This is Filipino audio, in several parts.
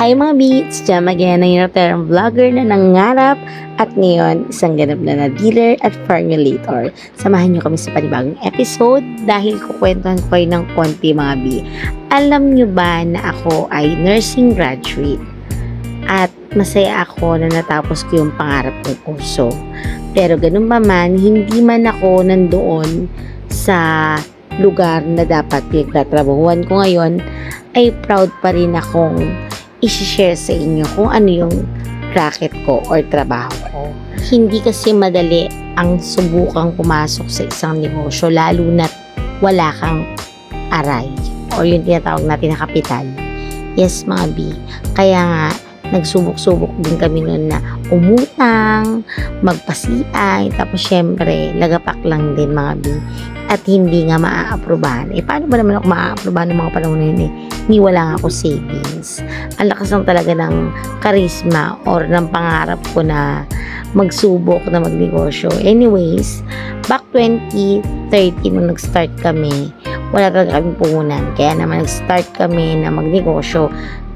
Hi mga beats! Jam again ang yung vlogger na nangarap at ngayon isang ganap na dealer at formulator. Samahan nyo kami sa panibagong episode dahil kukwentuhan ko kayo ng konti mga B. Alam nyo ba na ako ay nursing graduate at masaya ako na natapos ko yung pangarap kong kurso. Pero ganun pa man, hindi man ako nandoon sa lugar na dapat pinagtatrabahuan ko ngayon, ay proud pa rin akong i-share sa inyo kung ano yung racket ko or trabaho ko. Hindi kasi madali ang subukang pumasok sa isang negosyo lalo na't wala kang aray or yung tinatawag natin na kapital. Yes mga B, kaya nga nagsubok-subok din kami noon na umutang, magpa-CI, tapos syempre lagapak lang din mga B at hindi nga maaaprobahan. Paano ba naman ako maaaprobahan ng mga panahon na yun Ni wala nga ako savings. Ang lakas lang talaga ng karisma or ng pangarap ko na magsubok na magnegosyo. Anyways, back 2013 nung nag-start kami, wala talaga kami puhunan. Kaya naman nag-start kami na magnegosyo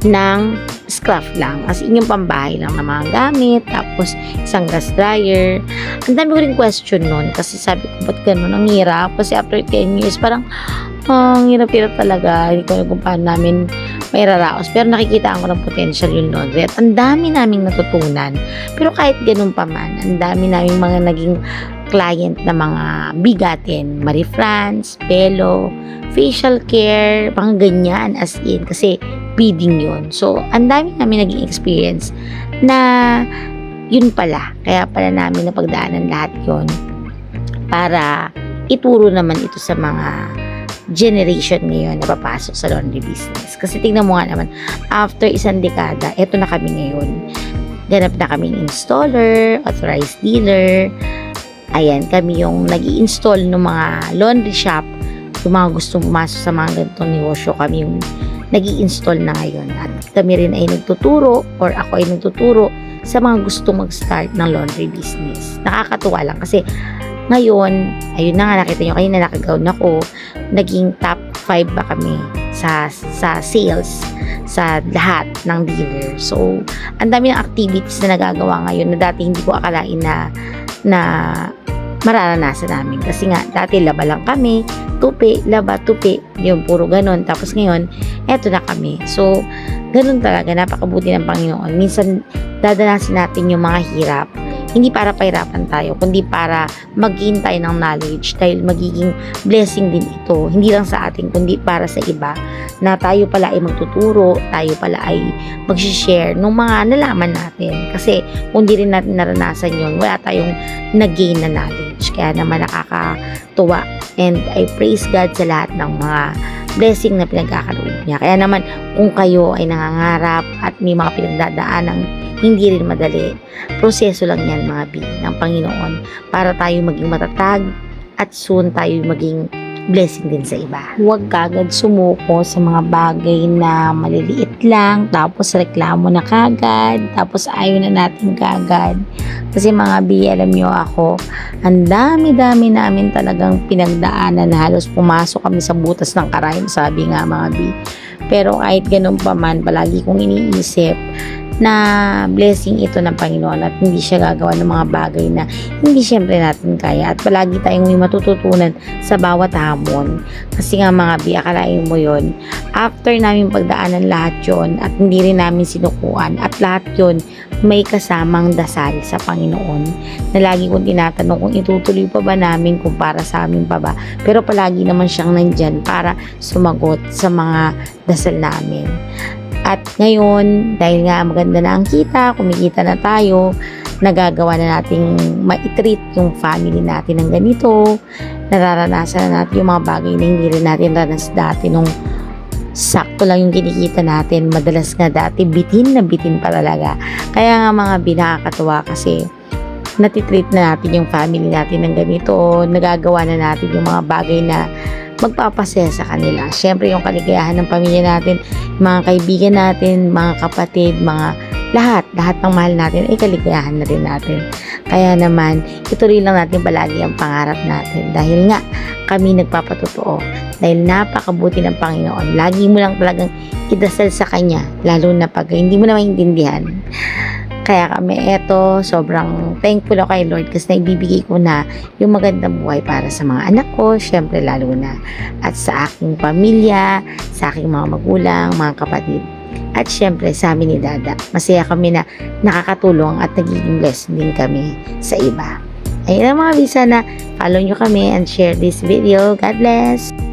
ng scrap lang. As in yung pambahay lang na mga gamit, tapos isang gas dryer. Ang dami ko rin question nun kasi sabi ko, ba't ganun? Ang hirap. Kasi after 10 years, parang ang hirap-hirap talaga. Hindi ko alam kung paano namin may raraos. Pero nakikita ko ng potential yung laundry. At ang dami naming natutunan. Pero kahit ganun pa man, ang dami naming mga naging client na mga bigatin. Marie France, Pelo, facial care, mga ganyan as in. Kasi bidding yun. So, ang dami namin naging experience na yun pala. Kaya pala namin napagdaanan lahat yun para ituro naman ito sa mga generation ngayon na papasok sa laundry business. Kasi tingnan mo nga naman, after isang dekada, eto na kami ngayon. Ganap na kaming installer, authorized dealer. Ayan, kami yung nag-i-install ng mga laundry shop. Yung mga gustong pumasok sa mga ganitong negosyo, kami yung nag-i-install na ngayon. At kami rin ay nagtuturo or ako ay nagtuturo sa mga gustong mag-start ng laundry business. Nakakatuwa lang kasi ngayon, ayun na nga, nakita nyo kanina nakagaon ako, naging top 5 ba kami sa sales sa lahat ng dealer. So, ang dami ng activities na nagagawa ngayon na dati hindi ko akalain na mararanasan namin. Kasi nga, dati laba lang kami, tupi, laba, tupi, yung puro ganun. Tapos ngayon, eto na kami. So, ganun talaga, napakabuti ng Panginoon. Minsan, dadanasin natin yung mga hirap. Hindi para pahirapan tayo, kundi para mag-gain tayo ng knowledge dahil magiging blessing din ito. Hindi lang sa atin, kundi para sa iba na tayo pala ay magtuturo, tayo pala ay mag-share ng mga nalaman natin. Kasi kung di rin natin naranasan yun, wala tayong nag-gain na knowledge. Kaya naman nakakatuwa. And I praise God sa lahat ng mga blessing na pinagkakaloob niya. Kaya naman kung kayo ay nangangarap at may mga pinagdadaanang hindi rin madali, proseso lang yan mga B ng Panginoon para tayo maging matatag at soon tayo maging blessing din sa iba. Huwag kagad sumuko sa mga bagay na maliliit lang, tapos reklamo na kagad, tapos ayaw na natin kagad. Kasi mga B, alam nyo ako, ang dami-dami namin talagang pinagdaanan na halos pumasok kami sa butas ng karayom, sabi nga mga B. Pero kahit ganun pa man, palagi kong iniisip na blessing ito ng Panginoon at hindi siya gagawa ng mga bagay na hindi syempre natin kaya at palagi tayong may matututunan sa bawat hamon. Kasi nga mga B, akalain mo yun, after namin pagdaanan lahat yon at hindi rin namin sinukuan at lahat yon may kasamang dasal sa Panginoon na lagi kong tinatanong kung itutuloy pa ba namin, kung para sa amin pa ba, pero palagi naman siyang nandyan para sumagot sa mga dasal namin. At ngayon, dahil nga maganda na ang kita, kumikita na tayo, nagagawa na nating ma-treat yung family natin ng ganito, nararanasan na natin yung mga bagay na hindi rin natin ranas dati nung sakto lang yung kinikita natin. Madalas nga dati, bitin na bitin pa talaga. Kaya nga mga binakakatuwa kasi natitreat na natin yung family natin ng ganito, nagagawa na natin yung mga bagay na magpapasaya sa kanila. Siyempre yung kaligayahan ng pamilya natin, mga kaibigan natin, mga kapatid, mga lahat ng mahal natin ay kaligayahan na rin natin. Kaya naman, ituloy lang natin palagi ang pangarap natin dahil nga kami nagpapatotoo dahil napakabuti ng Panginoon. Lagi mo lang talagang idasal sa Kanya, lalo na pag hindi mo na maintindihan. Kaya kami, sobrang thankful ako kay Lord kasi naibibigay ko na yung magandang buhay para sa mga anak ko, syempre lalo na, at sa aking pamilya, sa aking mga magulang, mga kapatid, at syempre sa amin ni Dada. Masaya kami na nakakatulong at nagiging blessing din kami sa iba. Ayun ang mga bisa na follow nyo kami and share this video. God bless!